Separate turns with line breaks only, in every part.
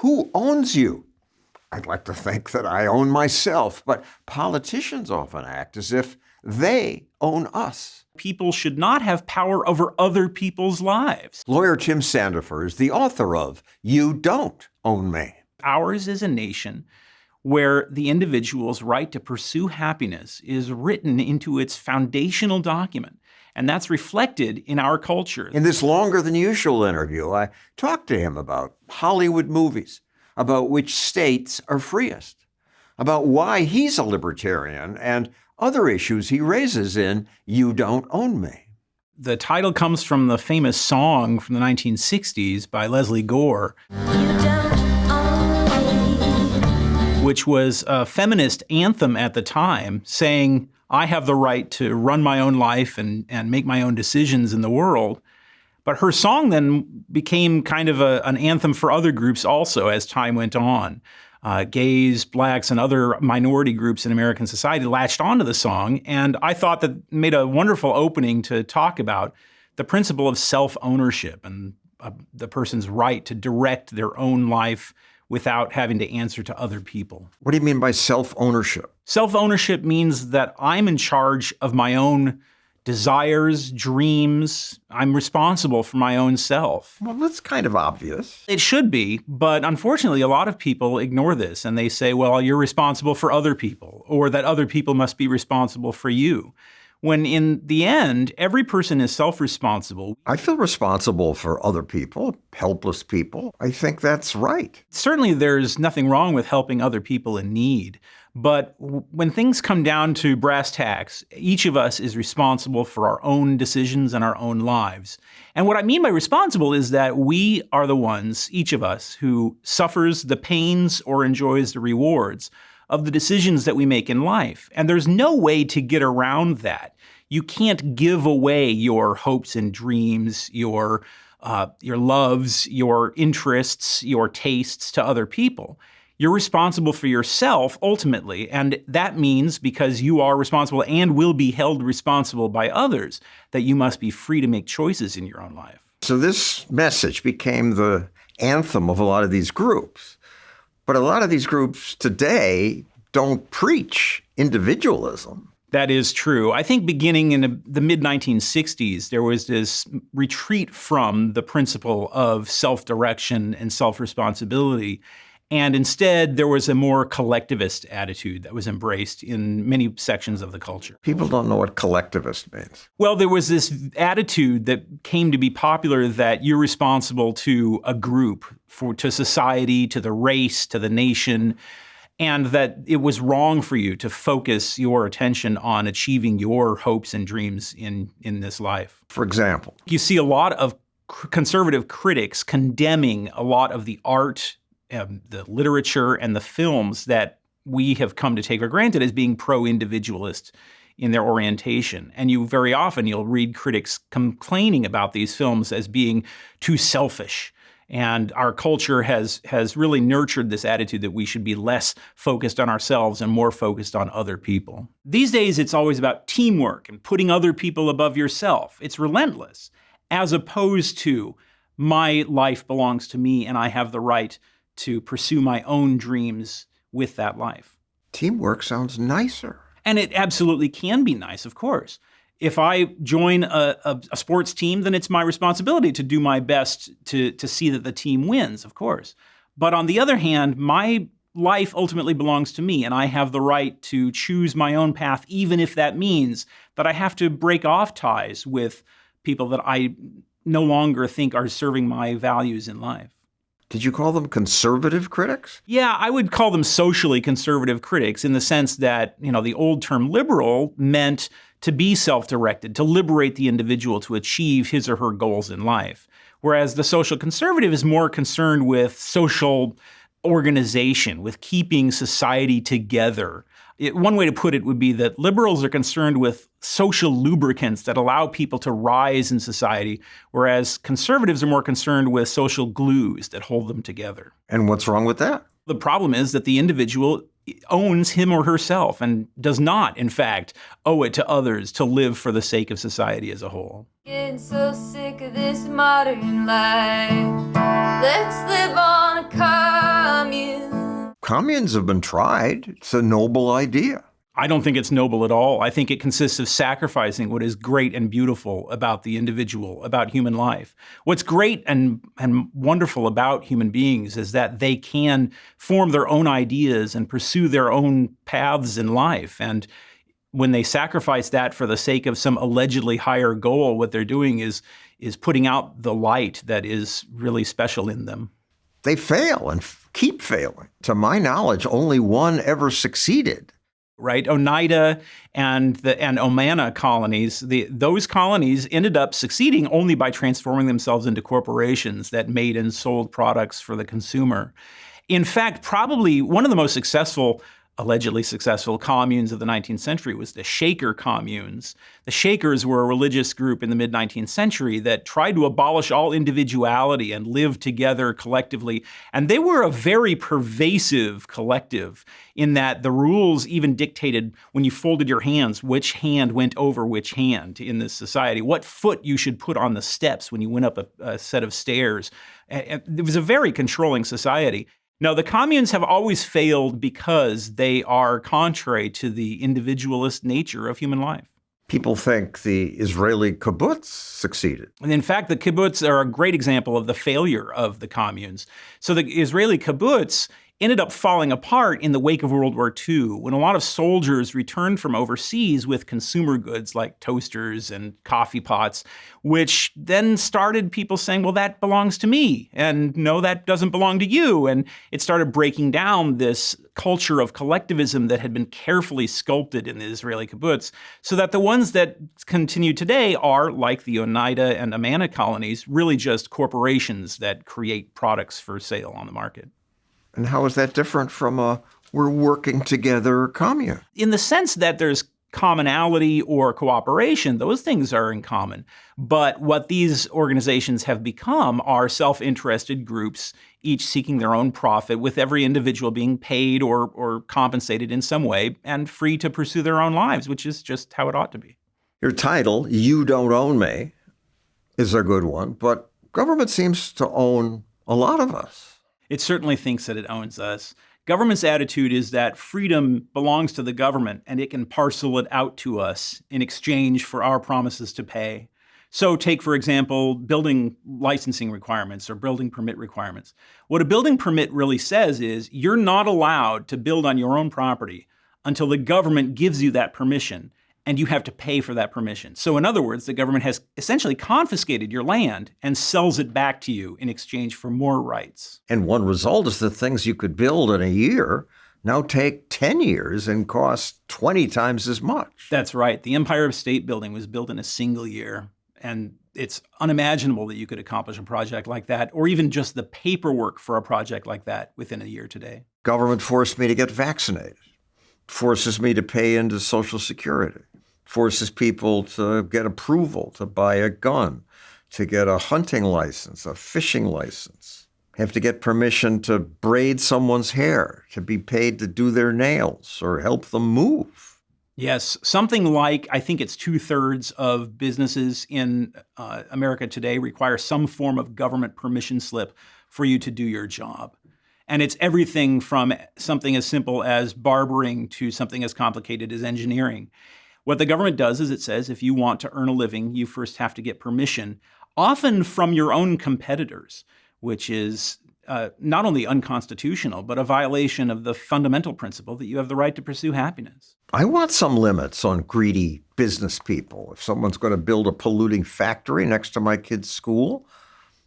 Who owns you? I'd like to think that I own myself, but politicians often act as if they own us.
People should not have power over other people's lives.
Lawyer Tim Sandefur is the author of You Don't Own Me.
Ours is a nation where the individual's right to pursue happiness is written into its foundational document. And that's reflected in our culture.
In this longer than usual interview, I talked to him about Hollywood movies, about which states are freest, about why he's a libertarian, and other issues he raises in You Don't Own Me.
The title comes from the famous song from the 1960s by Leslie Gore, which was a feminist anthem at the time, saying, I have the right to run my own life and make my own decisions in the world. But her song then became kind of an anthem for other groups also as time went on. Gays, blacks, and other minority groups in American society latched onto the song, and I thought that made a wonderful opening to talk about the principle of self-ownership and the person's right to direct their own life without having to answer to other people.
What do you mean by self-ownership?
Self-ownership means that I'm in charge of my own desires, dreams. I'm responsible for my own self.
Well, that's kind of obvious.
It should be, but unfortunately, a lot of people ignore this and they say, well, you're responsible for other people, or that other people must be responsible for you. When in the end, every person is self-responsible.
I feel responsible for other people, helpless people. I think that's right.
Certainly, there's nothing wrong with helping other people in need. But when things come down to brass tacks, each of us is responsible for our own decisions and our own lives. And what I mean by responsible is that we are the ones, each of us, who suffers the pains or enjoys the rewards of the decisions that we make in life. And there's no way to get around that. You can't give away your hopes and dreams, your loves, your interests, your tastes to other people. You're responsible for yourself ultimately, and that means because you are responsible and will be held responsible by others, that you must be free to make choices in your own life.
So this message became the anthem of a lot of these groups. But a lot of these groups today don't preach individualism.
That is true. I think beginning in the mid-1960s, there was this retreat from the principle of self-direction and self-responsibility. And instead, there was a more collectivist attitude that was embraced in many sections of the culture.
People don't know what collectivist means.
Well, there was this attitude that came to be popular that you're responsible to a group, to society, to the race, to the nation, and that it was wrong for you to focus your attention on achieving your hopes and dreams in this life.
For example?
You see a lot of conservative critics condemning a lot of the art, the literature, and the films that we have come to take for granted as being pro-individualist in their orientation. And you'll read critics complaining about these films as being too selfish. And our culture has really nurtured this attitude that we should be less focused on ourselves and more focused on other people. These days, it's always about teamwork and putting other people above yourself. It's relentless, as opposed to my life belongs to me and I have the right to pursue my own dreams with that life.
Teamwork sounds nicer.
And it absolutely can be nice, of course. If I join a sports team, then it's my responsibility to do my best to see that the team wins, of course. But on the other hand, my life ultimately belongs to me, and I have the right to choose my own path, even if that means that I have to break off ties with people that I no longer think are serving my values in life.
Did you call them conservative critics?
Yeah, I would call them socially conservative critics in the sense that, the old term liberal meant to be self-directed, to liberate the individual to achieve his or her goals in life. Whereas the social conservative is more concerned with social organization, with keeping society together. One way to put it would be that liberals are concerned with social lubricants that allow people to rise in society, whereas conservatives are more concerned with social glues that hold them together.
And what's wrong with that?
The problem is that the individual owns him or herself and does not, in fact, owe it to others to live for the sake of society as a whole.
Getting so sick of this modern life. Let's live on a car.
communes have been tried. It's a noble idea.
I don't think it's noble at all. I think it consists of sacrificing what is great and beautiful about the individual, about human life. What's great and wonderful about human beings is that they can form their own ideas and pursue their own paths in life. And when they sacrifice that for the sake of some allegedly higher goal, what they're doing is putting out the light that is really special in them.
They fail and keep failing. To my knowledge, only one ever succeeded.
Right, Oneida and Omana colonies, those colonies ended up succeeding only by transforming themselves into corporations that made and sold products for the consumer. In fact, probably one of the most allegedly successful communes of the 19th century was the Shaker communes. The Shakers were a religious group in the mid-19th century that tried to abolish all individuality and live together collectively. And they were a very pervasive collective in that the rules even dictated when you folded your hands, which hand went over which hand in this society, what foot you should put on the steps when you went up a set of stairs. It was a very controlling society. No, the communes have always failed because they are contrary to the individualist nature of human life.
People think the Israeli kibbutz succeeded.
And in fact, the kibbutz are a great example of the failure of the communes. So the Israeli kibbutz ended up falling apart in the wake of World War II, when a lot of soldiers returned from overseas with consumer goods like toasters and coffee pots, which then started people saying, well, that belongs to me, and no, that doesn't belong to you. And it started breaking down this culture of collectivism that had been carefully sculpted in the Israeli kibbutz, so that the ones that continue today are, like the Oneida and Amana colonies, really just corporations that create products for sale on the market.
And how is that different from a we're working together commune?
In the sense that there's commonality or cooperation, those things are in common. But what these organizations have become are self-interested groups, each seeking their own profit, with every individual being paid or compensated in some way and free to pursue their own lives, which is just how it ought to be.
Your title, You Don't Own Me, is a good one, but government seems to own a lot of us.
It certainly thinks that it owns us. Government's attitude is that freedom belongs to the government and it can parcel it out to us in exchange for our promises to pay. So take, for example, building licensing requirements or building permit requirements. What a building permit really says is you're not allowed to build on your own property until the government gives you that permission, and you have to pay for that permission. So in other words, the government has essentially confiscated your land and sells it back to you in exchange for more rights.
And one result is that things you could build in a year now take 10 years and cost 20 times as much.
That's right. The Empire State Building was built in a single year, and it's unimaginable that you could accomplish a project like that, or even just the paperwork for a project like that within a year today.
Government forced me to get vaccinated, forces me to pay into Social Security, forces people to get approval to buy a gun, to get a hunting license, a fishing license, have to get permission to braid someone's hair, to be paid to do their nails or help them move.
Yes, something like, I think it's 2/3 of businesses in America today require some form of government permission slip for you to do your job. And it's everything from something as simple as barbering to something as complicated as engineering. What the government does is it says if you want to earn a living, you first have to get permission, often from your own competitors, which is not only unconstitutional, but a violation of the fundamental principle that you have the right to pursue happiness.
I want some limits on greedy business people. If someone's going to build a polluting factory next to my kid's school,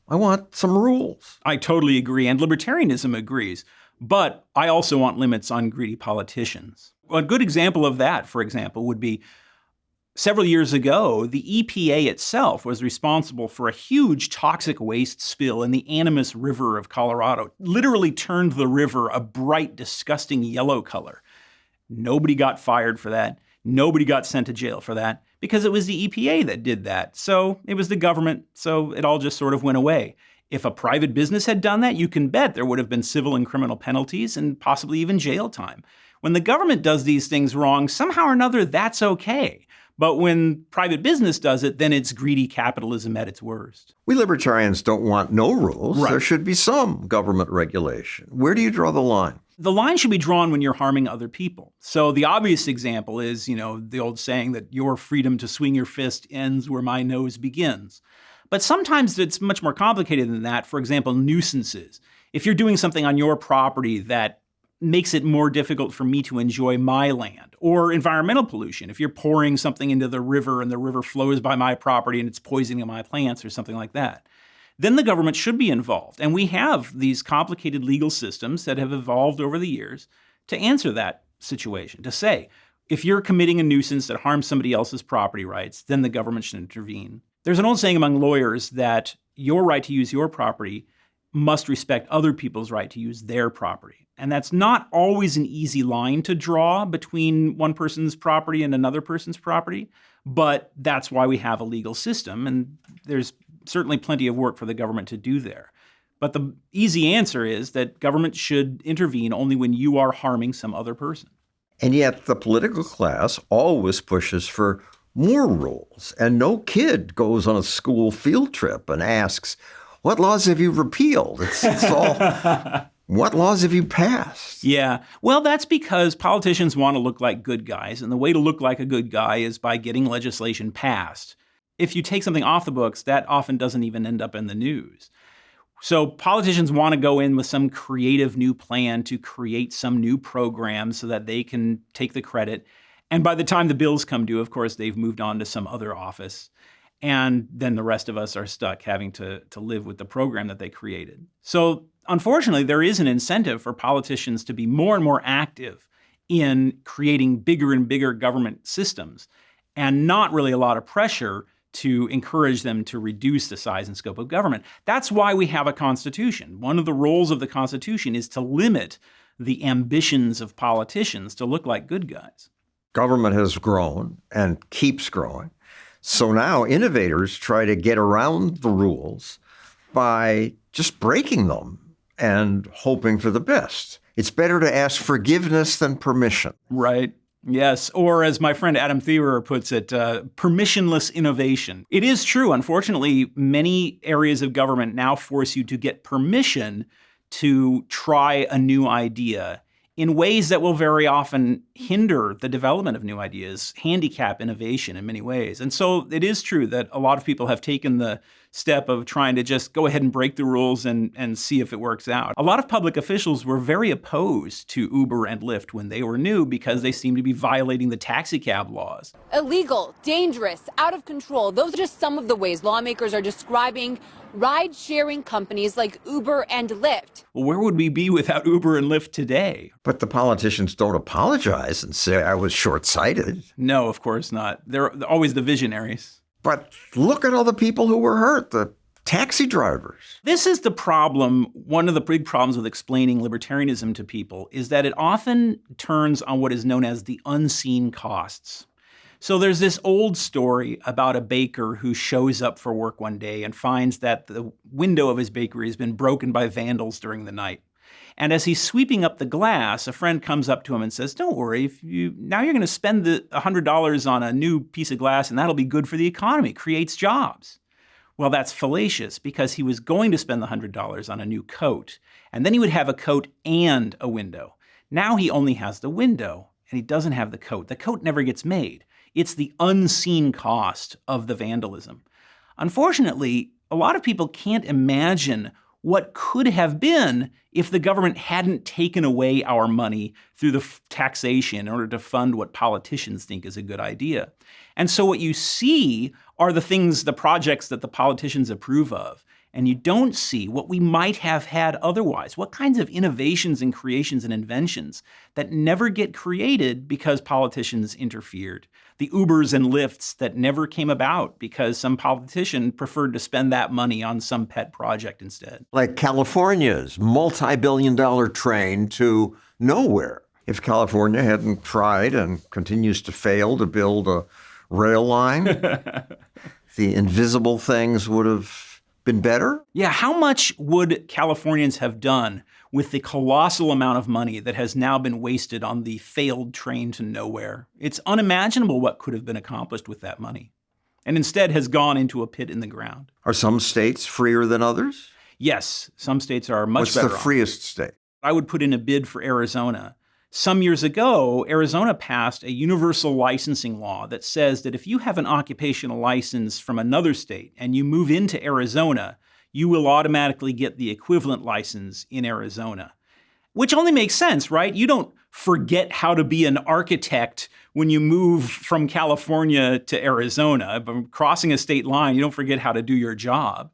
I want some rules.
I totally agree, and libertarianism agrees. But I also want limits on greedy politicians. A good example of that, for example, would be several years ago, the EPA itself was responsible for a huge toxic waste spill in the Animas River of Colorado. It literally turned the river a bright, disgusting yellow color. Nobody got fired for that. Nobody got sent to jail for that because it was the EPA that did that. So it was the government, so it all just sort of went away. If a private business had done that, you can bet there would have been civil and criminal penalties and possibly even jail time. When the government does these things wrong, somehow or another, that's okay. But when private business does it, then it's greedy capitalism at its worst.
We libertarians don't want no rules.
Right.
There should be some government regulation. Where do you draw the line?
The line should be drawn when you're harming other people. So the obvious example is, the old saying that your freedom to swing your fist ends where my nose begins. But sometimes it's much more complicated than that. For example, nuisances. If you're doing something on your property that makes it more difficult for me to enjoy my land, or environmental pollution. If you're pouring something into the river and the river flows by my property and it's poisoning my plants or something like that, then the government should be involved. And we have these complicated legal systems that have evolved over the years to answer that situation, to say, if you're committing a nuisance that harms somebody else's property rights, then the government should intervene. There's an old saying among lawyers that your right to use your property must respect other people's right to use their property. And that's not always an easy line to draw between one person's property and another person's property, but that's why we have a legal system, and there's certainly plenty of work for the government to do there. But the easy answer is that government should intervene only when you are harming some other person.
And yet the political class always pushes for more rules, and no kid goes on a school field trip and asks, what laws have you repealed? It's all, what laws have you passed?
Yeah, well, that's because politicians want to look like good guys, and the way to look like a good guy is by getting legislation passed. If you take something off the books, that often doesn't even end up in the news. So politicians want to go in with some creative new plan to create some new program so that they can take the credit. And by the time the bills come due, of course, they've moved on to some other office. And then the rest of us are stuck having to live with the program that they created. So unfortunately, there is an incentive for politicians to be more and more active in creating bigger and bigger government systems, and not really a lot of pressure to encourage them to reduce the size and scope of government. That's why we have a constitution. One of the roles of the Constitution is to limit the ambitions of politicians to look like good guys.
Government has grown and keeps growing. So now innovators try to get around the rules by just breaking them and hoping for the best. It's better to ask forgiveness than permission.
Right. Yes. Or as my friend Adam Thierer puts it, permissionless innovation. It is true. Unfortunately, many areas of government now force you to get permission to try a new idea in ways that will very often hinder the development of new ideas, handicap innovation in many ways. And so it is true that a lot of people have taken the step of trying to just go ahead and break the rules and see if it works out. A lot of public officials were very opposed to Uber and Lyft when they were new because they seemed to be violating the taxi cab laws.
Illegal, dangerous, out of control. Those are just some of the ways lawmakers are describing ride-sharing companies like Uber and Lyft.
Well, where would we be without Uber and Lyft today?
But the politicians don't apologize and say, I was short-sighted.
No, of course not. They're always the visionaries.
But look at all the people who were hurt, the taxi drivers.
This is the problem. One of the big problems with explaining libertarianism to people is that it often turns on what is known as the unseen costs. So there's this old story about a baker who shows up for work one day and finds that the window of his bakery has been broken by vandals during the night. And as he's sweeping up the glass, a friend comes up to him and says, don't worry, now you're going to spend the $100 on a new piece of glass and that'll be good for the economy, creates jobs. Well, that's fallacious because he was going to spend the $100 on a new coat, and then he would have a coat and a window. Now he only has the window and he doesn't have the coat. The coat never gets made. It's the unseen cost of the vandalism. Unfortunately, a lot of people can't imagine what could have been if the government hadn't taken away our money through the taxation in order to fund what politicians think is a good idea. And so what you see are the projects that the politicians approve of. And you don't see what we might have had otherwise. What kinds of innovations and creations and inventions that never get created because politicians interfered. The Ubers and Lyfts that never came about because some politician preferred to spend that money on some pet project instead.
Like California's multi-billion-dollar train to nowhere. If California hadn't tried and continues to fail to build a rail line, the invisible things would have been better?
Yeah, how much would Californians have done with the colossal amount of money that has now been wasted on the failed train to nowhere. It's unimaginable what could have been accomplished with that money, and instead has gone into a pit in the ground.
Are some states freer than others?
Yes, some states are much better
What's the freest state?
I would put in a bid for Arizona. Some years ago, Arizona passed a universal licensing law that says that if you have an occupational license from another state and you move into Arizona, you will automatically get the equivalent license in Arizona. Which only makes sense, right? You don't forget how to be an architect when you move from California to Arizona. By crossing a state line, you don't forget how to do your job.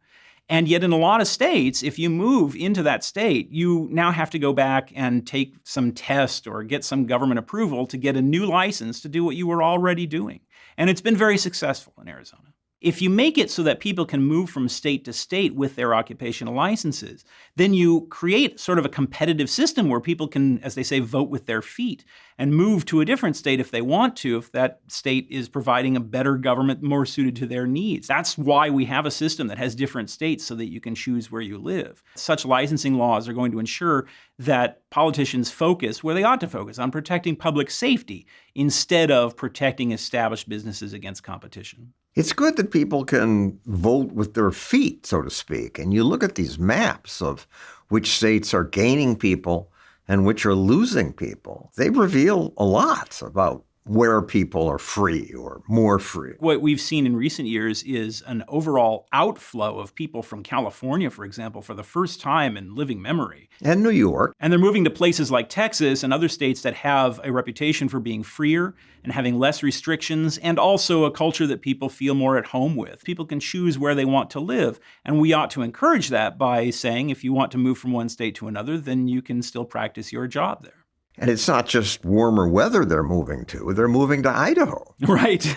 And yet in a lot of states, if you move into that state, you now have to go back and take some test or get some government approval to get a new license to do what you were already doing. And it's been very successful in Arizona. If you make it so that people can move from state to state with their occupational licenses, then you create sort of a competitive system where people can, as they say, vote with their feet and move to a different state if they want to, if that state is providing a better government more suited to their needs. That's why we have a system that has different states so that you can choose where you live. Such licensing laws are going to ensure that politicians focus where they ought to focus, on protecting public safety instead of protecting established businesses against competition.
It's good that people can vote with their feet, so to speak. And you look at these maps of which states are gaining people and which are losing people. They reveal a lot about where people are free or more free.
What we've seen in recent years is an overall outflow of people from California, for example, for the first time in living memory.
And New York.
And they're moving to places like Texas and other states that have a reputation for being freer and having less restrictions, and also a culture that people feel more at home with. People can choose where they want to live, and we ought to encourage that by saying if you want to move from one state to another, then you can still practice your job there.
And it's not just warmer weather they're moving to. They're moving to Idaho.
Right.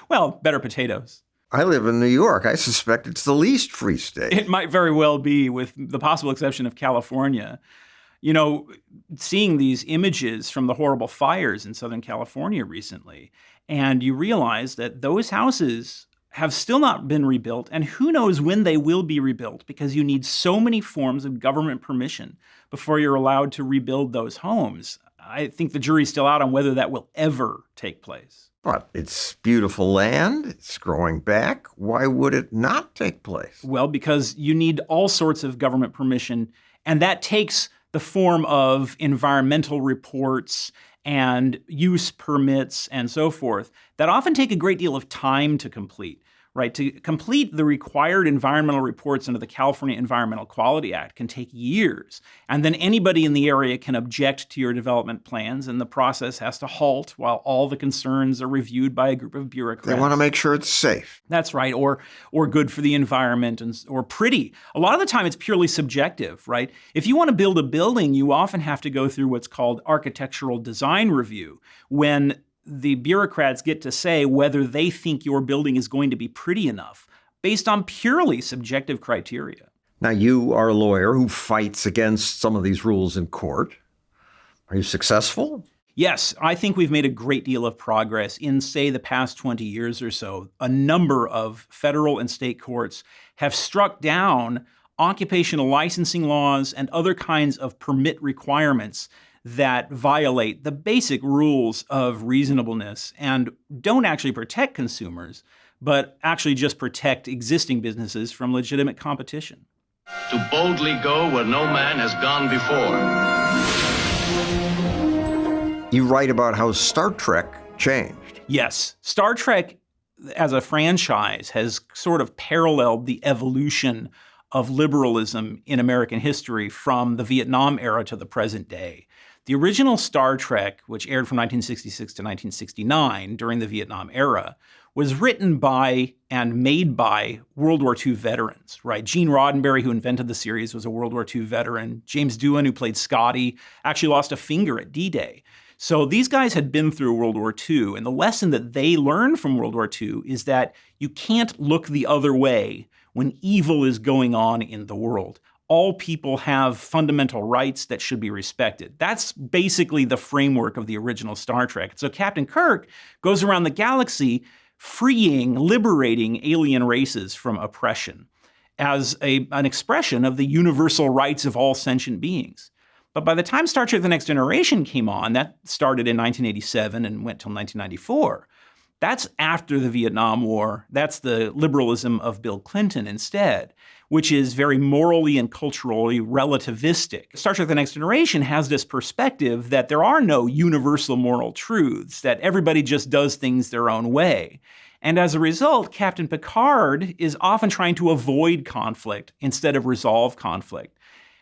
Well, better potatoes.
I live in New York. I suspect it's the least free state.
It might very well be, with the possible exception of California. You know, seeing these images from the horrible fires in Southern California recently, and you realize that those houses have still not been rebuilt, and who knows when they will be rebuilt, because you need so many forms of government permission before you're allowed to rebuild those homes. I think the jury's still out on whether that will ever take place.
But it's beautiful land. It's growing back. Why would it not take place?
Well, because you need all sorts of government permission, and that takes the form of environmental reports and use permits and so forth that often take a great deal of time to complete. Right? To complete the required environmental reports under the California Environmental Quality Act can take years. And then anybody in the area can object to your development plans, and the process has to halt while all the concerns are reviewed by a group of bureaucrats.
They want to make sure it's safe.
That's right, or good for the environment, or pretty. A lot of the time it's purely subjective, right? If you want to build a building, you often have to go through what's called architectural design review, when the bureaucrats get to say whether they think your building is going to be pretty enough based on purely subjective criteria.
Now, you are a lawyer who fights against some of these rules in court. Are you successful?
Yes, I think we've made a great deal of progress in, say, the past 20 years or so. A number of federal and state courts have struck down occupational licensing laws and other kinds of permit requirements that violate the basic rules of reasonableness and don't actually protect consumers, but actually just protect existing businesses from legitimate competition.
To boldly go where no man has gone before.
You write about how Star Trek changed.
Yes, Star Trek as a franchise has sort of paralleled the evolution of liberalism in American history from the Vietnam era to the present day. The original Star Trek, which aired from 1966 to 1969 during the Vietnam era, was written by and made by World War II veterans, right? Gene Roddenberry, who invented the series, was a World War II veteran. James Doohan, who played Scotty, actually lost a finger at D-Day. So these guys had been through World War II, and the lesson that they learned from World War II is that you can't look the other way when evil is going on in the world. All people have fundamental rights that should be respected. That's basically the framework of the original Star Trek. So Captain Kirk goes around the galaxy freeing, liberating alien races from oppression. as an expression of the universal rights of all sentient beings. But by the time Star Trek: The Next Generation came on, that started in 1987 and went till 1994. That's after the Vietnam War. That's the liberalism of Bill Clinton instead, which is very morally and culturally relativistic. Star Trek: The Next Generation has this perspective that there are no universal moral truths, that everybody just does things their own way. And as a result, Captain Picard is often trying to avoid conflict instead of resolve conflict.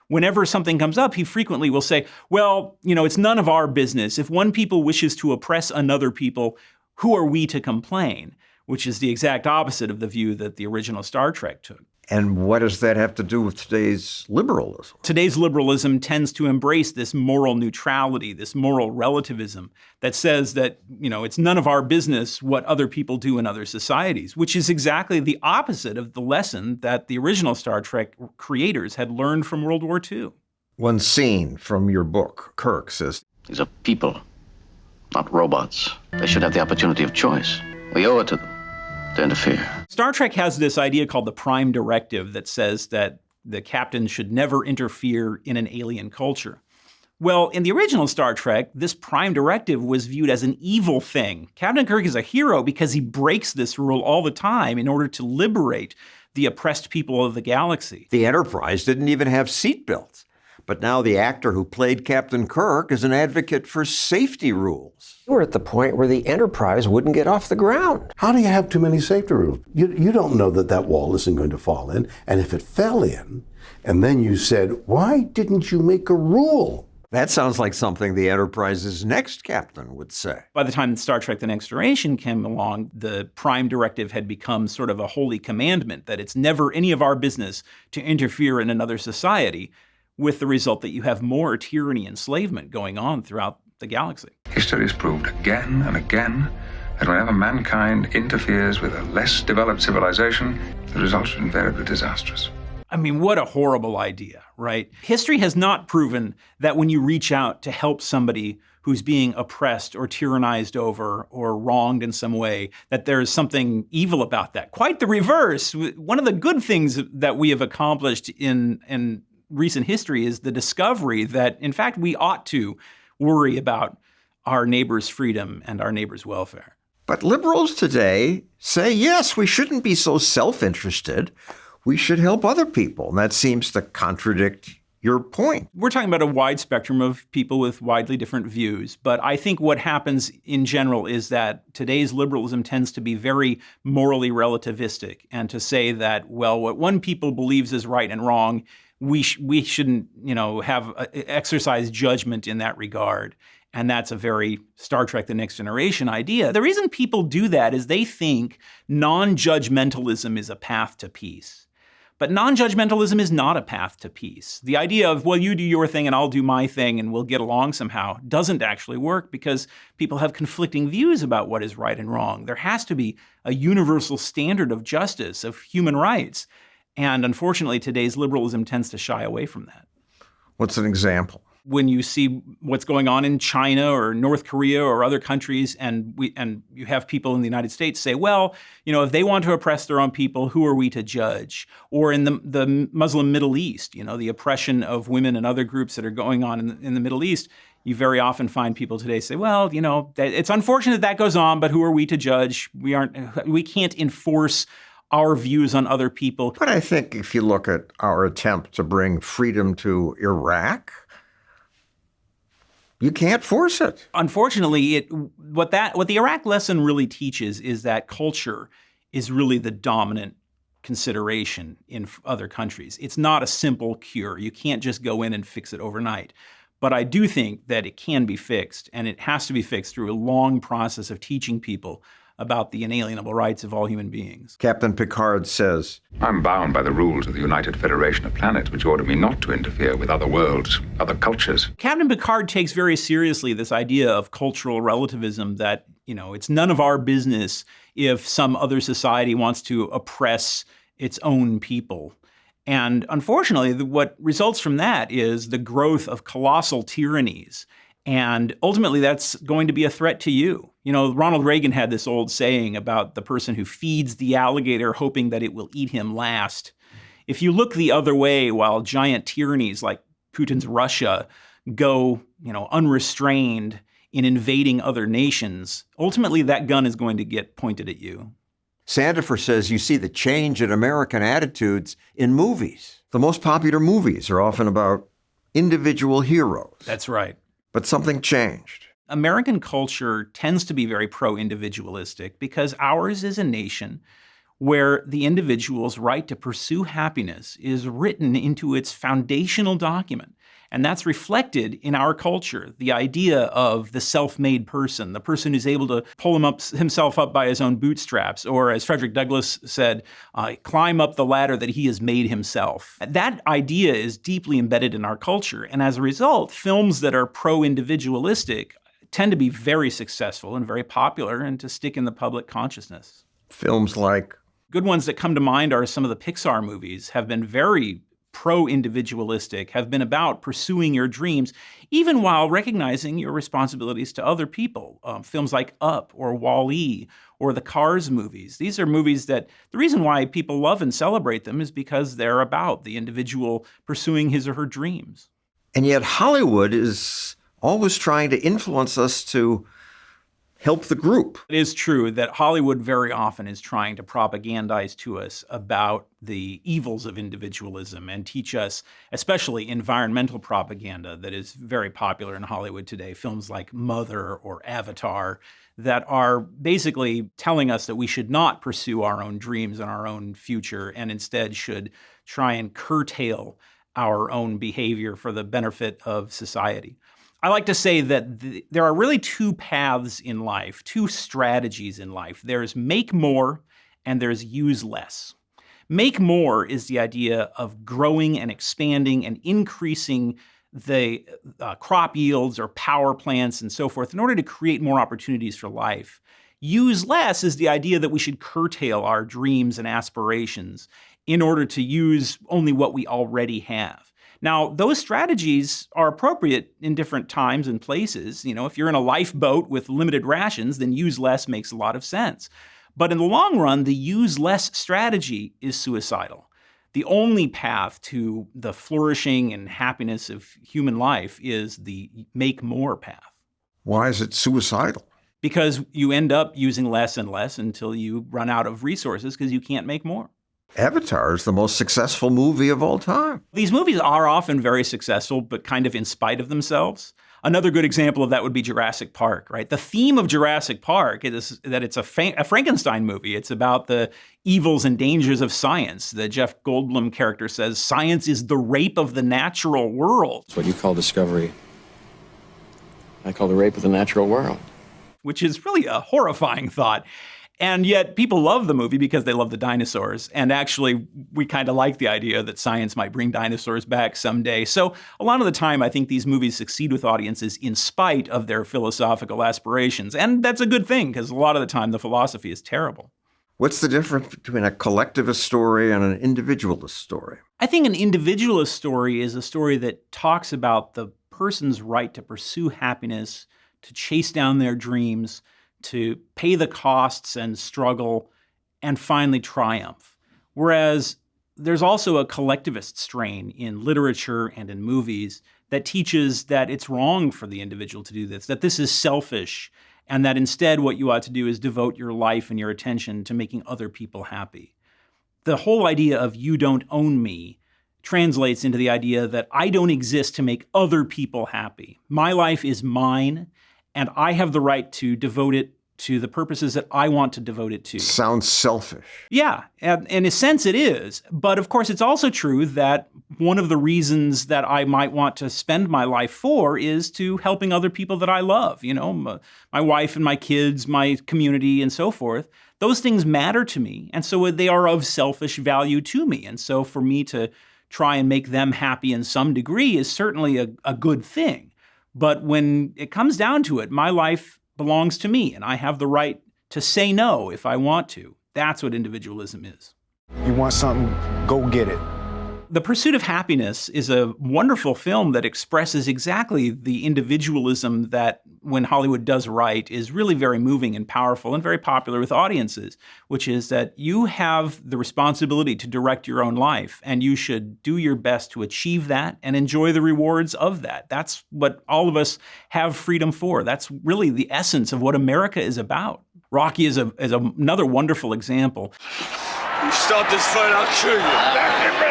Whenever something comes up, he frequently will say, well, it's none of our business. If one people wishes to oppress another people, who are we to complain? Which is the exact opposite of the view that the original Star Trek took.
And what does that have to do with today's liberalism?
Today's liberalism tends to embrace this moral neutrality, this moral relativism that says that, it's none of our business what other people do in other societies, which is exactly the opposite of the lesson that the original Star Trek creators had learned from World War II. One
scene from your book, Kirk says,
These are people, not robots. They should have the opportunity of choice. We owe it to them to interfere.
Star Trek has this idea called the Prime Directive that says that the captain should never interfere in an alien culture. Well, in the original Star Trek, this Prime Directive was viewed as an evil thing. Captain Kirk is a hero because he breaks this rule all the time in order to liberate the oppressed people of the galaxy.
The Enterprise didn't even have seatbelts. But now the actor who played Captain Kirk is an advocate for safety rules.
We're at the point where the Enterprise wouldn't get off the ground.
How do you have too many safety rules? You don't know that wall isn't going to fall in. And if it fell in, and then you said, why didn't you make a rule?
That sounds like something the Enterprise's next captain would say.
By the time Star Trek: The Next Generation came along, the Prime Directive had become sort of a holy commandment that it's never any of our business to interfere in another society, with the result that you have more tyranny and enslavement going on throughout the galaxy.
History has proved again and again that whenever mankind interferes with a less developed civilization, the results are invariably disastrous.
I mean, what a horrible idea, right? History has not proven that when you reach out to help somebody who's being oppressed or tyrannized over or wronged in some way, that there's something evil about that. Quite the reverse. One of the good things that we have accomplished in recent history is the discovery that, in fact, we ought to worry about our neighbor's freedom and our neighbor's welfare.
But liberals today say, yes, we shouldn't be so self-interested. We should help other people. And that seems to contradict your point.
We're talking about a wide spectrum of people with widely different views. But I think what happens in general is that today's liberalism tends to be very morally relativistic and to say that, well, what one people believes is right and wrong, we shouldn't, exercise judgment in that regard. And that's a very Star Trek: The Next Generation idea. The reason people do that is they think non-judgmentalism is a path to peace. But non-judgmentalism is not a path to peace. The idea of, well, you do your thing and I'll do my thing and we'll get along somehow doesn't actually work because people have conflicting views about what is right and wrong. There has to be a universal standard of justice, of human rights. And unfortunately, today's liberalism tends to shy away from that.
What's an example?
When you see what's going on in China or North Korea or other countries, and you have people in the United States say, well, if they want to oppress their own people, who are we to judge? Or in the Muslim Middle East, the oppression of women and other groups that are going on in the Middle East, you very often find people today say, well, it's unfortunate that goes on, but who are we to judge? We can't enforce our views on other people.
But I think if you look at our attempt to bring freedom to Iraq, you can't force it.
Unfortunately, what the Iraq lesson really teaches is that culture is really the dominant consideration in other countries. It's not a simple cure. You can't just go in and fix it overnight. But I do think that it can be fixed, and it has to be fixed through a long process of teaching people about the inalienable rights of all human beings.
Captain Picard says,
I'm bound by the rules of the United Federation of Planets, which order me not to interfere with other worlds, other cultures.
Captain Picard takes very seriously this idea of cultural relativism that, it's none of our business if some other society wants to oppress its own people. And unfortunately, what results from that is the growth of colossal tyrannies. And ultimately, that's going to be a threat to you. Ronald Reagan had this old saying about the person who feeds the alligator hoping that it will eat him last. If you look the other way while giant tyrannies like Putin's Russia go, unrestrained in invading other nations, ultimately that gun is going to get pointed at you.
Sandefur says you see the change in American attitudes in movies. The most popular movies are often about individual heroes.
That's right.
But something changed.
American culture tends to be very pro-individualistic because ours is a nation where the individual's right to pursue happiness is written into its foundational document. And that's reflected in our culture, the idea of the self-made person, the person who's able to pull himself up by his own bootstraps, or as Frederick Douglass said, climb up the ladder that he has made himself. That idea is deeply embedded in our culture. And as a result, films that are pro-individualistic tend to be very successful and very popular and to stick in the public consciousness.
Films like?
Good ones that come to mind are some of the Pixar movies have been very pro-individualistic, have been about pursuing your dreams, even while recognizing your responsibilities to other people. Films like Up or Wall-E or the Cars movies. These are movies that the reason why people love and celebrate them is because they're about the individual pursuing his or her dreams.
And yet Hollywood is always trying to influence us to help the group.
It is true that Hollywood very often is trying to propagandize to us about the evils of individualism and teach us, especially environmental propaganda that is very popular in Hollywood today, films like Mother or Avatar, that are basically telling us that we should not pursue our own dreams and our own future and instead should try and curtail our own behavior for the benefit of society. I like to say that there are really two paths in life, two strategies in life. There's make more and there's use less. Make more is the idea of growing and expanding and increasing the crop yields or power plants and so forth in order to create more opportunities for life. Use less is the idea that we should curtail our dreams and aspirations in order to use only what we already have. Now, those strategies are appropriate in different times and places. If you're in a lifeboat with limited rations, then use less makes a lot of sense. But in the long run, the use less strategy is suicidal. The only path to the flourishing and happiness of human life is the make more path.
Why is it suicidal?
Because you end up using less and less until you run out of resources because you can't make more.
Avatar is the most successful movie of all time.
These movies are often very successful, but kind of in spite of themselves. Another good example of that would be Jurassic Park, right? The theme of Jurassic Park is that it's a Frankenstein movie. It's about the evils and dangers of science. The Jeff Goldblum character says, science is the rape of the natural world.
It's what you call discovery. I call the rape of the natural world.
Which is really a horrifying thought. And yet people love the movie because they love the dinosaurs. And actually, we kind of like the idea that science might bring dinosaurs back someday. So a lot of the time, I think these movies succeed with audiences in spite of their philosophical aspirations. And that's a good thing, because a lot of the time, the philosophy is terrible.
What's the difference between a collectivist story and an individualist story?
I think an individualist story is a story that talks about the person's right to pursue happiness, to chase down their dreams, to pay the costs and struggle, and finally triumph. Whereas there's also a collectivist strain in literature and in movies that teaches that it's wrong for the individual to do this, that this is selfish, and that instead what you ought to do is devote your life and your attention to making other people happy. The whole idea of you don't own me translates into the idea that I don't exist to make other people happy. My life is mine, and I have the right to devote it to the purposes that I want to devote it to.
Sounds selfish.
Yeah, in a sense it is. But of course, it's also true that one of the reasons that I might want to spend my life for is to helping other people that I love, my wife and my kids, my community, and so forth. Those things matter to me, and so they are of selfish value to me. And so for me to try and make them happy in some degree is certainly a good thing. But when it comes down to it, my life belongs to me, and I have the right to say no if I want to. That's what individualism is.
You want something, go get it.
The Pursuit of Happiness is a wonderful film that expresses exactly the individualism that, when Hollywood does right, is really very moving and powerful and very popular with audiences, which is that you have the responsibility to direct your own life, and you should do your best to achieve that and enjoy the rewards of that. That's what all of us have freedom for. That's really the essence of what America is about. Rocky is another wonderful example.
You start this fight, I'll kill you.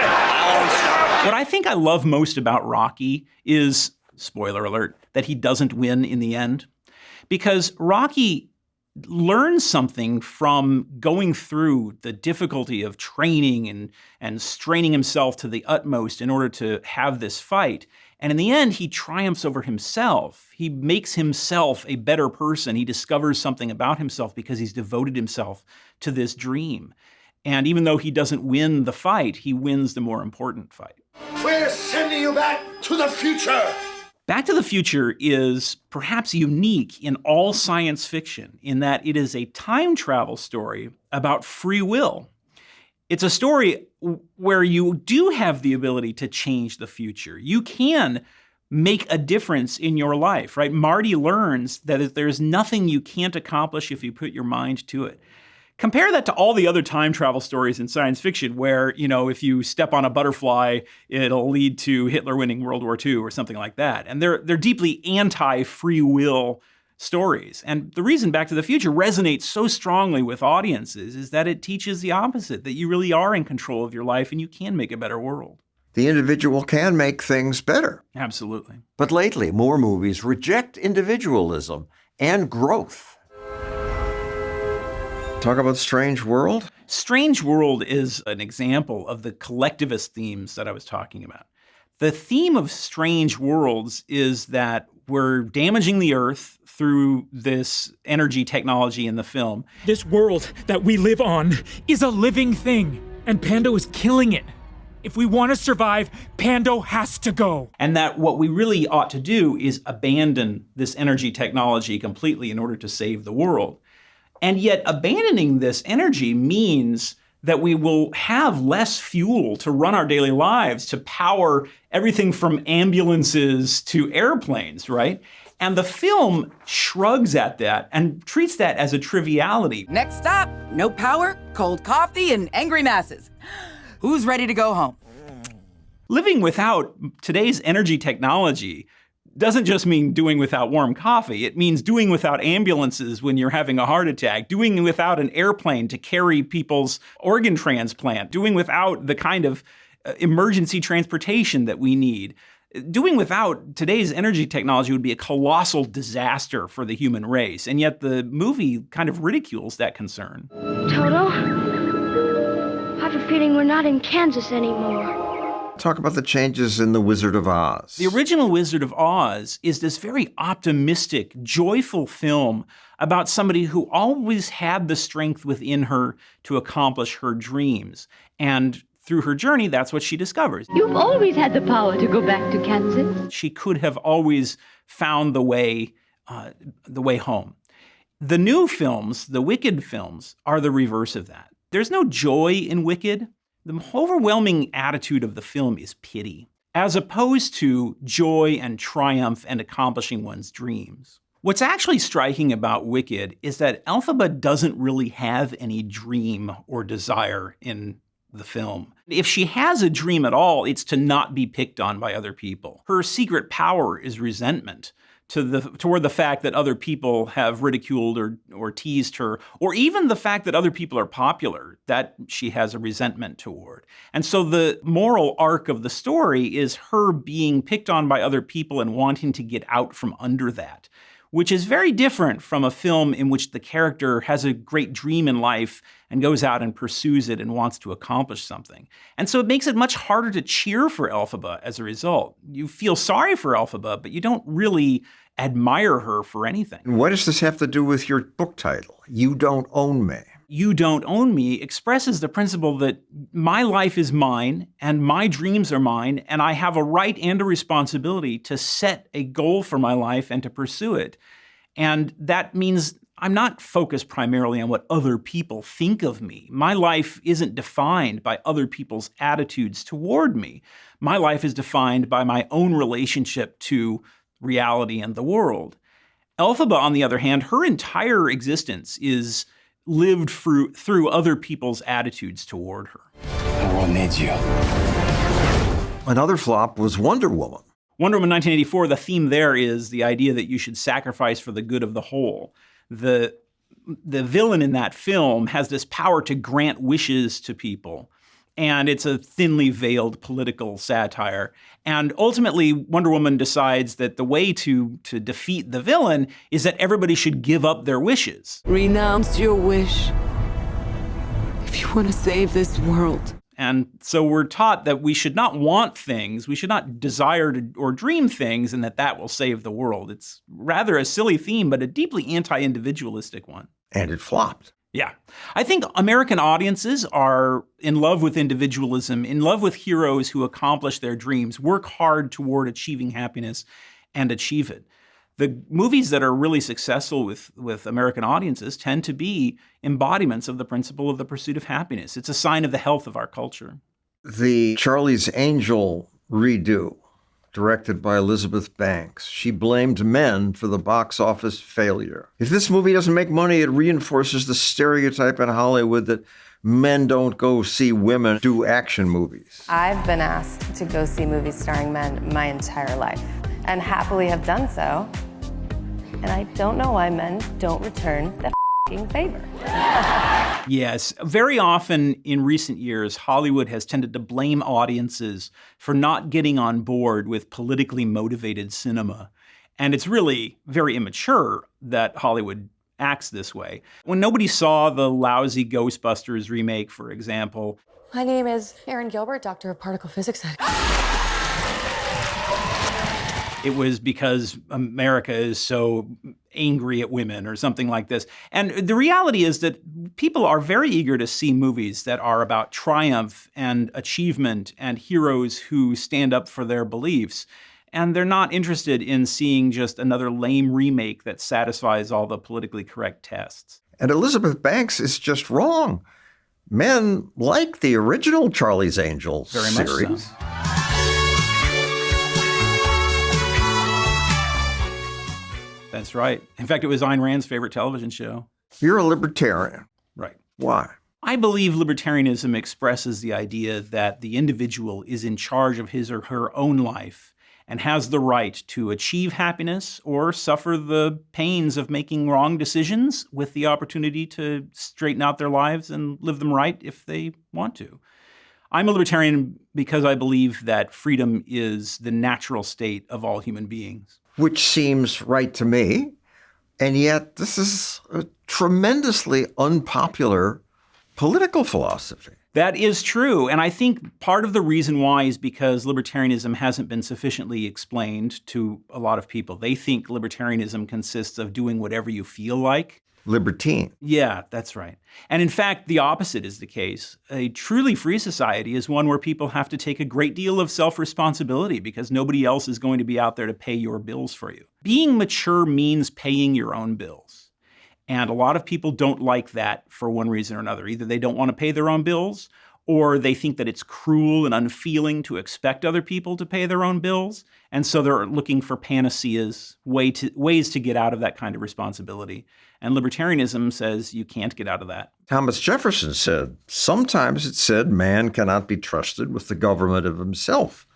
What I think I love most about Rocky is, spoiler alert, that he doesn't win in the end. Because Rocky learns something from going through the difficulty of training and straining himself to the utmost in order to have this fight. And in the end, he triumphs over himself. He makes himself a better person. He discovers something about himself because he's devoted himself to this dream. And even though he doesn't win the fight, he wins the more important fight.
We're sending you back to the future.
Back to the Future is perhaps unique in all science fiction in that it is a time travel story about free will. It's a story where you do have the ability to change the future. You can make a difference in your life, right? Marty learns that there's nothing you can't accomplish if you put your mind to it. Compare that to all the other time travel stories in science fiction where, if you step on a butterfly, it'll lead to Hitler winning World War II or something like that. And they're deeply anti-free will stories. And the reason Back to the Future resonates so strongly with audiences is that it teaches the opposite, that you really are in control of your life and you can make a better world.
The individual can make things better.
Absolutely.
But lately, more movies reject individualism and growth. Talk about Strange World?
Strange World is an example of the collectivist themes that I was talking about. The theme of Strange Worlds is that we're damaging the earth through this energy technology in the film.
This world that we live on is a living thing, and Pando is killing it. If we want to survive, Pando has to go.
And that what we really ought to do is abandon this energy technology completely in order to save the world. And yet abandoning this energy means that we will have less fuel to run our daily lives, to power everything from ambulances to airplanes, right? And the film shrugs at that and treats that as a triviality.
Next stop, no power, cold coffee, and angry masses. Who's ready to go home?
Living without today's energy technology doesn't just mean doing without warm coffee. It means doing without ambulances when you're having a heart attack, doing without an airplane to carry people's organ transplant, doing without the kind of emergency transportation that we need. Doing without today's energy technology would be a colossal disaster for the human race. And yet the movie kind of ridicules that concern.
Toto, I have a feeling we're not in Kansas anymore.
Talk about the changes in The Wizard of Oz.
The original Wizard of Oz is this very optimistic, joyful film about somebody who always had the strength within her to accomplish her dreams. And through her journey, that's what she discovers.
You've always had the power to go back to Kansas.
She could have always found the way home. The new films, the Wicked films, are the reverse of that. There's no joy in Wicked. The overwhelming attitude of the film is pity, as opposed to joy and triumph and accomplishing one's dreams. What's actually striking about Wicked is that Elphaba doesn't really have any dream or desire in the film. If she has a dream at all, it's to not be picked on by other people. Her secret power is resentment toward the fact that other people have ridiculed or teased her, or even the fact that other people are popular, that she has a resentment toward. And so the moral arc of the story is her being picked on by other people and wanting to get out from under that, which is very different from a film in which the character has a great dream in life and goes out and pursues it and wants to accomplish something. And so it makes it much harder to cheer for Elphaba as a result. You feel sorry for Elphaba, but you don't really admire her for anything.
What does this have to do with your book title, You Don't Own Me?
You Don't Own Me expresses the principle that my life is mine and my dreams are mine, and I have a right and a responsibility to set a goal for my life and to pursue it. And that means I'm not focused primarily on what other people think of me. My life isn't defined by other people's attitudes toward me. My life is defined by my own relationship to reality and the world. Elphaba, on the other hand, her entire existence is lived through other people's attitudes toward her.
The world needs you.
Another flop was Wonder Woman.
Wonder Woman 1984, the theme there is the idea that you should sacrifice for the good of the whole. The villain in that film has this power to grant wishes to people, and it's a thinly veiled political satire. And ultimately, Wonder Woman decides that the way to defeat the villain is that everybody should give up their wishes.
Renounce your wish if you want to save this world.
And so we're taught that we should not want things, we should not desire or dream things, and that will save the world. It's rather a silly theme, but a deeply anti-individualistic one.
And it flopped.
Yeah. I think American audiences are in love with individualism, in love with heroes who accomplish their dreams, work hard toward achieving happiness, and achieve it. The movies that are really successful with American audiences tend to be embodiments of the principle of the pursuit of happiness. It's a sign of the health of our culture.
The Charlie's Angel redo, directed by Elizabeth Banks, she blamed men for the box office failure. If this movie doesn't make money, it reinforces the stereotype in Hollywood that men don't go see women do action movies.
I've been asked to go see movies starring men my entire life, and happily have done so. And I don't know why men don't return the f***ing favor.
Yes. Very often in recent years, Hollywood has tended to blame audiences for not getting on board with politically motivated cinema. And it's really very immature that Hollywood acts this way. When nobody saw the lousy Ghostbusters remake, for example.
My name is Erin Gilbert, Doctor of Particle Physics.
It was because America is so angry at women or something like this. And the reality is that people are very eager to see movies that are about triumph and achievement and heroes who stand up for their beliefs. And they're not interested in seeing just another lame remake that satisfies all the politically correct tests.
And Elizabeth Banks is just wrong. Men like the original Charlie's Angels
very
series.
Much so. That's right. In fact, it was Ayn Rand's favorite television show.
You're a libertarian.
Right.
Why?
I believe libertarianism expresses the idea that the individual is in charge of his or her own life and has the right to achieve happiness or suffer the pains of making wrong decisions with the opportunity to straighten out their lives and live them right if they want to. I'm a libertarian because I believe that freedom is the natural state of all human beings.
Which seems right to me, and yet this is a tremendously unpopular political philosophy.
That is true, and I think part of the reason why is because libertarianism hasn't been sufficiently explained to a lot of people. They think libertarianism consists of doing whatever you feel like.
Libertine.
Yeah, that's right. And in fact, the opposite is the case. A truly free society is one where people have to take a great deal of self-responsibility because nobody else is going to be out there to pay your bills for you. Being mature means paying your own bills. And a lot of people don't like that for one reason or another. Either they don't want to pay their own bills, or they think that it's cruel and unfeeling to expect other people to pay their own bills. And so they're looking for panaceas, ways to get out of that kind of responsibility. And libertarianism says you can't get out of that.
Thomas Jefferson said, sometimes it's said man cannot be trusted with the government of himself.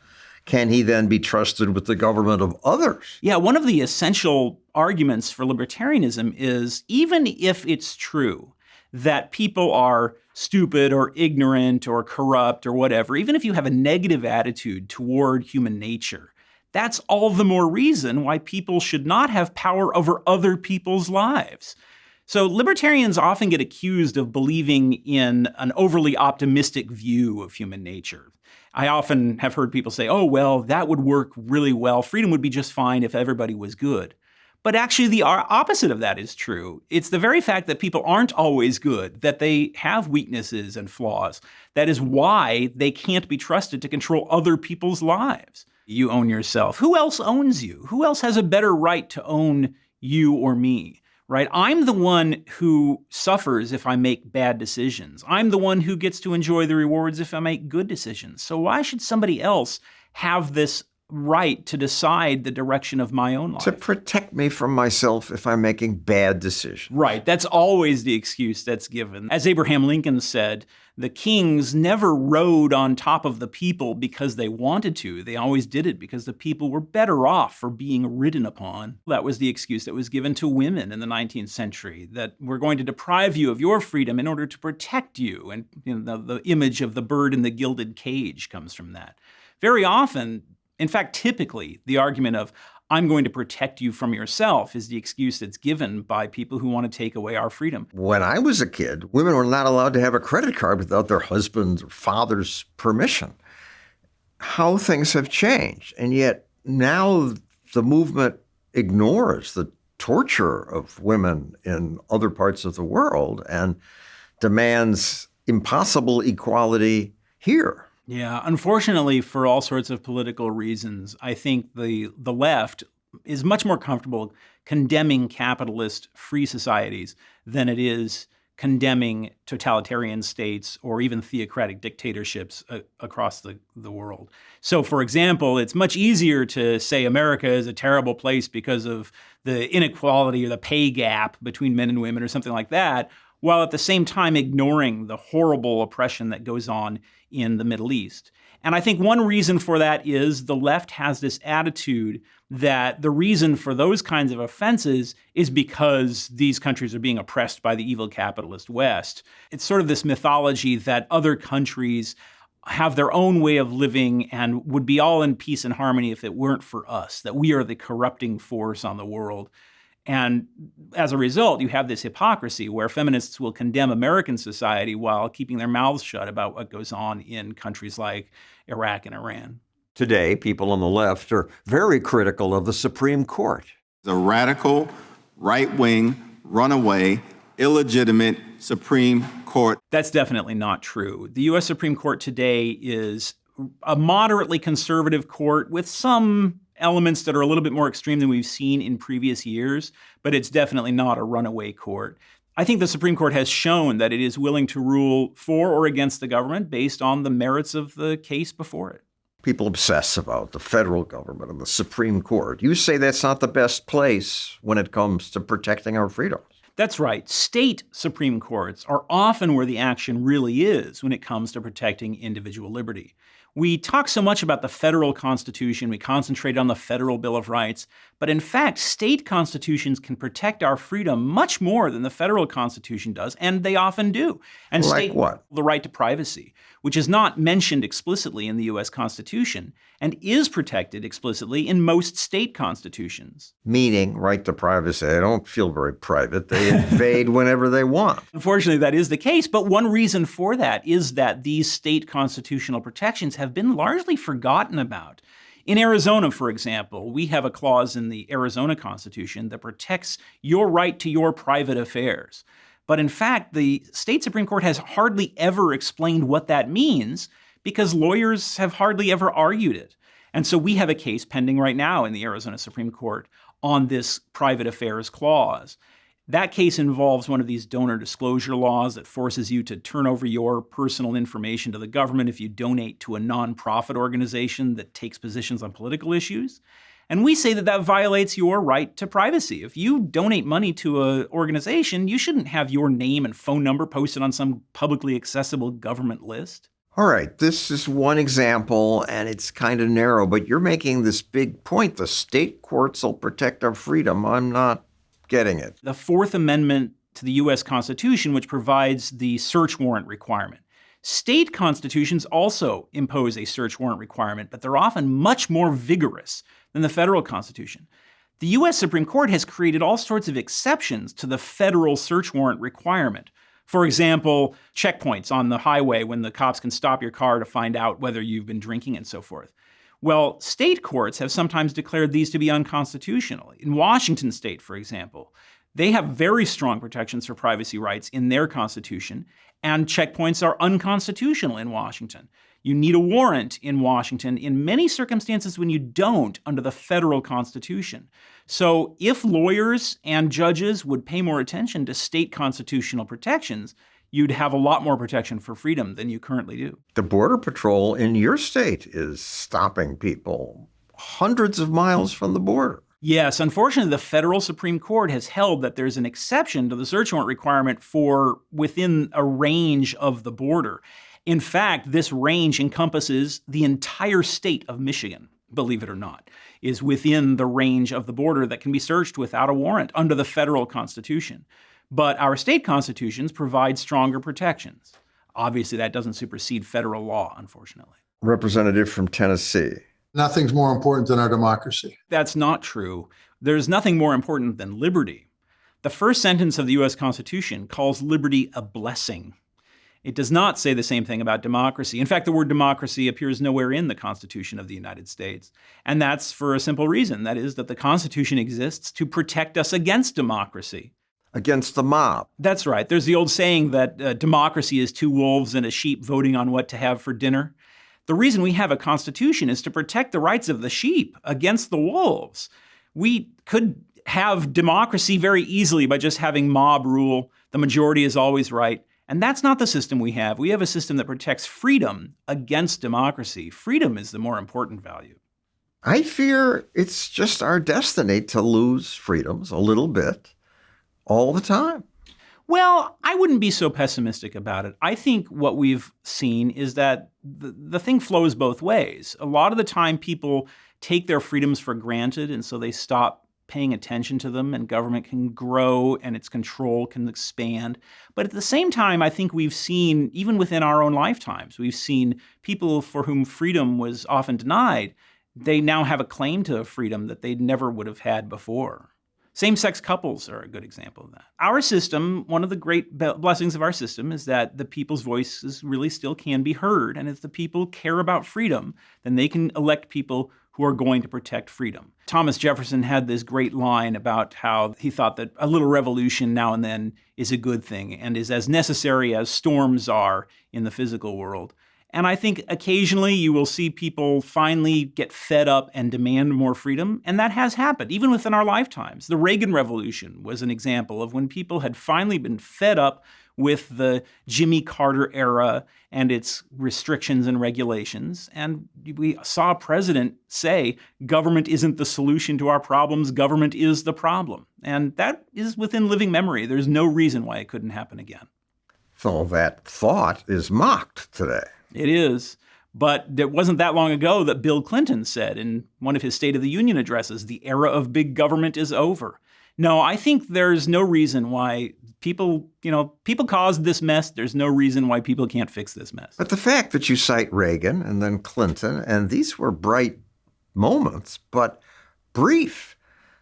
Can he then be trusted with the government of others?
Yeah, one of the essential arguments for libertarianism is even if it's true that people are stupid or ignorant or corrupt or whatever, even if you have a negative attitude toward human nature, that's all the more reason why people should not have power over other people's lives. So libertarians often get accused of believing in an overly optimistic view of human nature. I often have heard people say, oh, well, that would work really well. Freedom would be just fine if everybody was good. But actually, the opposite of that is true. It's the very fact that people aren't always good, that they have weaknesses and flaws. That is why they can't be trusted to control other people's lives. You own yourself. Who else owns you? Who else has a better right to own you or me? right? I'm the one who suffers if I make bad decisions. I'm the one who gets to enjoy the rewards if I make good decisions. So why should somebody else have this right to decide the direction of my own life?
To protect me from myself if I'm making bad decisions.
Right. That's always the excuse that's given. As Abraham Lincoln said, the kings never rode on top of the people because they wanted to. They always did it because the people were better off for being ridden upon. That was the excuse that was given to women in the 19th century, that we're going to deprive you of your freedom in order to protect you. And the image of the bird in the gilded cage comes from that. Very often, in fact, typically, the argument of, I'm going to protect you from yourself is the excuse that's given by people who want to take away our freedom.
When I was a kid, women were not allowed to have a credit card without their husband's or father's permission. How things have changed. And yet now the movement ignores the torture of women in other parts of the world and demands impossible equality here.
Yeah, unfortunately, for all sorts of political reasons, I think the left is much more comfortable condemning capitalist free societies than it is condemning totalitarian states or even theocratic dictatorships across the world. So, for example, it's much easier to say America is a terrible place because of the inequality or the pay gap between men and women or something like that, while at the same time ignoring the horrible oppression that goes on in the Middle East. And I think one reason for that is the left has this attitude that the reason for those kinds of offenses is because these countries are being oppressed by the evil capitalist West. It's sort of this mythology that other countries have their own way of living and would be all in peace and harmony if it weren't for us, that we are the corrupting force on the world. And as a result, you have this hypocrisy where feminists will condemn American society while keeping their mouths shut about what goes on in countries like Iraq and Iran.
Today, people on the left are very critical of the Supreme Court.
The radical, right-wing, runaway, illegitimate Supreme Court.
That's definitely not true. The U.S. Supreme Court today is a moderately conservative court with some elements that are a little bit more extreme than we've seen in previous years, but it's definitely not a runaway court. I think the Supreme Court has shown that it is willing to rule for or against the government based on the merits of the case before it.
People obsess about the federal government and the Supreme Court. You say that's not the best place when it comes to protecting our freedoms.
That's right. State Supreme Courts are often where the action really is when it comes to protecting individual liberty. We talk so much about the federal Constitution, we concentrate on the federal Bill of Rights, but in fact, state constitutions can protect our freedom much more than the federal Constitution does, and they often do. And
like what?
The right to privacy, which is not mentioned explicitly in the U.S. Constitution and is protected explicitly in most state constitutions.
Meaning right to privacy. They don't feel very private. They invade whenever they want.
Unfortunately, that is the case, but one reason for that is that these state constitutional protections have been largely forgotten about. In Arizona, for example, we have a clause in the Arizona Constitution that protects your right to your private affairs. But in fact, the state Supreme Court has hardly ever explained what that means because lawyers have hardly ever argued it. And so we have a case pending right now in the Arizona Supreme Court on this private affairs clause. That case involves one of these donor disclosure laws that forces you to turn over your personal information to the government if you donate to a nonprofit organization that takes positions on political issues. And we say that that violates your right to privacy. If you donate money to an organization, you shouldn't have your name and phone number posted on some publicly accessible government list.
All right, this is one example, and it's kind of narrow, but you're making this big point. The state courts will protect our freedom. I'm not getting it.
The Fourth Amendment to the U.S. Constitution, which provides the search warrant requirement. State constitutions also impose a search warrant requirement, but they're often much more vigorous than the federal Constitution. The U.S. Supreme Court has created all sorts of exceptions to the federal search warrant requirement. For example, checkpoints on the highway when the cops can stop your car to find out whether you've been drinking and so forth. Well, state courts have sometimes declared these to be unconstitutional. In Washington state, for example, they have very strong protections for privacy rights in their constitution, and checkpoints are unconstitutional in Washington. You need a warrant in Washington in many circumstances when you don't under the federal Constitution. So if lawyers and judges would pay more attention to state constitutional protections, you'd have a lot more protection for freedom than you currently do.
The Border Patrol in your state is stopping people hundreds of miles from the border.
Yes, unfortunately, the federal Supreme Court has held that there's an exception to the search warrant requirement for within a range of the border. In fact, this range encompasses the entire state of Michigan, believe it or not, is within the range of the border that can be searched without a warrant under the federal Constitution. But our state constitutions provide stronger protections. Obviously, that doesn't supersede federal law, unfortunately.
Representative from Tennessee.
Nothing's more important than our democracy.
That's not true. There's nothing more important than liberty. The first sentence of the U.S. Constitution calls liberty a blessing. It does not say the same thing about democracy. In fact, the word democracy appears nowhere in the Constitution of the United States. And that's for a simple reason. That is that the Constitution exists to protect us against democracy.
Against the mob.
That's right. There's the old saying that democracy is two wolves and a sheep voting on what to have for dinner. The reason we have a constitution is to protect the rights of the sheep against the wolves. We could have democracy very easily by just having mob rule. The majority is always right. And that's not the system we have. We have a system that protects freedom against democracy. Freedom is the more important value.
I fear it's just our destiny to lose freedoms a little bit all the time.
Well, I wouldn't be so pessimistic about it. I think what we've seen is that the thing flows both ways. A lot of the time people take their freedoms for granted, and so they stop paying attention to them, and government can grow and its control can expand. But at the same time, I think we've seen, even within our own lifetimes, we've seen people for whom freedom was often denied. They now have a claim to freedom that they never would have had before. Same-sex couples are a good example of that. Our system, one of the great blessings of our system is that the people's voices really still can be heard. And if the people care about freedom, then they can elect people who are going to protect freedom. Thomas Jefferson had this great line about how he thought that a little revolution now and then is a good thing and is as necessary as storms are in the physical world. And I think occasionally you will see people finally get fed up and demand more freedom, and that has happened, even within our lifetimes. The Reagan Revolution was an example of when people had finally been fed up with the Jimmy Carter era and its restrictions and regulations, and we saw a president say, government isn't the solution to our problems, government is the problem. And that is within living memory. There's no reason why it couldn't happen again.
So that thought is mocked today.
It is. But it wasn't that long ago that Bill Clinton said in one of his State of the Union addresses, the era of big government is over. No, I think there's no reason why people caused this mess. There's no reason why people can't fix this mess.
But the fact that you cite Reagan and then Clinton, and these were bright moments, but brief.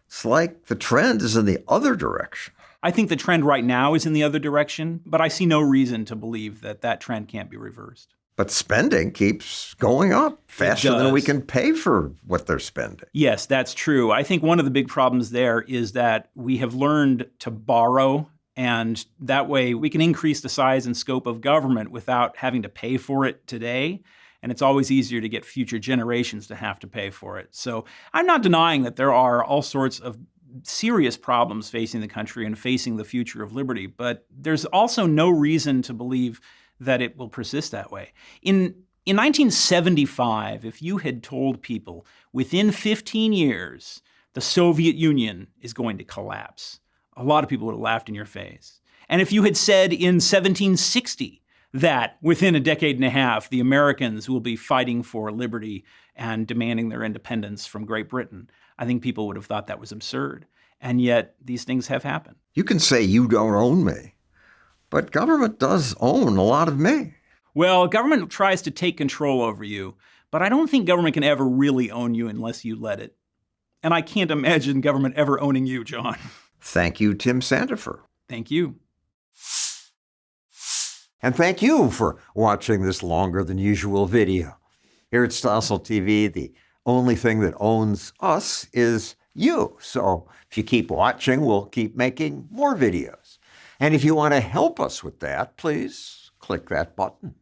It's like the trend is in the other direction.
I think the trend right now is in the other direction, but I see no reason to believe that that trend can't be reversed.
But spending keeps going up faster than we can pay for what they're spending.
Yes, that's true. I think one of the big problems there is that we have learned to borrow, and that way we can increase the size and scope of government without having to pay for it today. And it's always easier to get future generations to have to pay for it. So I'm not denying that there are all sorts of serious problems facing the country and facing the future of liberty, but there's also no reason to believe that it will persist that way. In 1975, if you had told people within 15 years the Soviet Union is going to collapse, a lot of people would have laughed in your face. And if you had said in 1760 that within a decade and a half, the Americans will be fighting for liberty and demanding their independence from Great Britain, I think people would have thought that was absurd. And yet these things have happened.
You can say you don't own me, but government does own a lot of me.
Well, government tries to take control over you, but I don't think government can ever really own you unless you let it. And I can't imagine government ever owning you, John.
Thank you, Tim Sandefur.
Thank you.
And thank you for watching this longer than usual video. Here at Stossel TV, the only thing that owns us is you. So if you keep watching, we'll keep making more videos. And if you want to help us with that, please click that button.